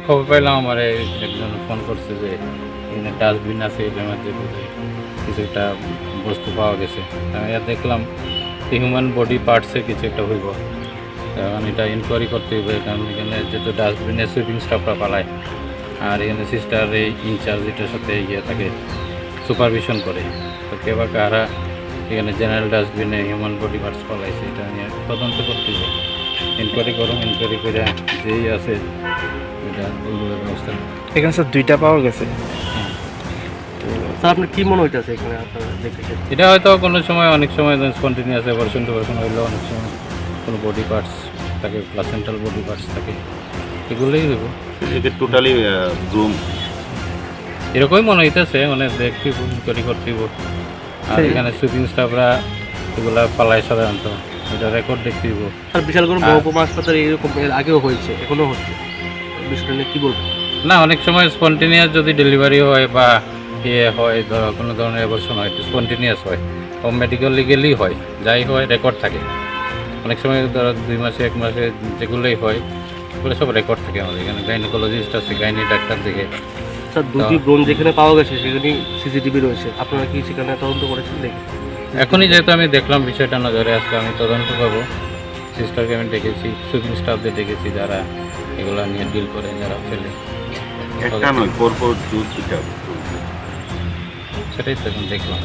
খবর পাইলাম আমার একজন ফোন করছে যে এখানে ডাস্টবিন আছে, এটার মধ্যে বোধহয় কিছু একটা বস্তু পাওয়া গেছে। আমি আর দেখলাম হিউম্যান বডি পার্টসে কিছু একটা হইব, কারণ এটা ইনকোয়ারি করতে হইবে, কারণ এখানে যেহেতু ডাস্টবিনে সুইপিং স্টাফরা পালায়, আর এখানে সিস্টার এই ইনচার্জ এটার সাথে ইয়ে থাকে, সুপারভিশন করে। তো কে বা কারা এখানে জেনারেল ডাস্টবিনে হিউম্যান বডি পার্টস পালাইছে এটা নিয়ে তদন্ত করতে হবে। ইনকোয়ারি করুন, ইনকোয়ারি করে যেই আছে এটা ওইভাবে ব্যবস্থা নেব। এখানে স্যার 2টা পাওয়া গেছে। স্যার আপনার কি মনে হইতেছে এখানে আপনারা দেখেছেন? এটা হয়তো কোনো সময়, অনেক সময় স্পন্টেনিয়াস অ্যাবর্শন ট্যাবর্শন হইলেও অনেক সময় কোনো বডি পার্টস থাকে, প্লাসেন্টাল বডি পার্টস থাকে, এগুলোই হইব। এটা টোটালি ব্রুম। এরকমই মনে হইতেছে, মানে দেখতে ইনকোয়ারি করতে হইব। আর এখানে সুইপিং স্টাফরা এগুলা পালায় সাধারণত, এটা রেকর্ড দেখতে হইব। স্যার বিশালগড় মহকুমা হাসপাতালে এরকম এর আগেও হয়েছে, এখনো হচ্ছে, বিষয়টা নিয়ে কী বলবেন? না, অনেক সময় স্পন্টেনিয়াস যদি ডেলিভারি হয় বা ইয়ে হয়, ধরো কোনো ধরনের অ্যাবর্শন হয়, স্পন্টেনিয়াস হয়, ও মেডিকেলি গেলেই হয়, যাই হয় রেকর্ড থাকে। অনেক সময় ধরো 2 মাসে 1 মাসে যেগুলোই হয় ওগুলো সব রেকর্ড থাকে আমাদের এখানে। গাইনোকোলজিস্ট আছে, গাইনি ডাক্তার দেখে। স্যার 2টি ব্রণ যেখানে পাওয়া গেছে সেখানে সিসিটিভি রয়েছে, আপনারা কি সেখানে তদন্ত করেছেন দেখে? এখনই যেহেতু আমি দেখলাম বিষয়টা নজরে আসলে আমি তদন্ত করবো। সিস্টারকে আমি ডেকেছি, সুইপিং স্টাফদের ডেকেছি যারা এগুলো নিয়ে ডিল করে, যারা ফেলে। একটা নয়, পরপর 2-3টা। সেটাই তো এখন দেখলাম।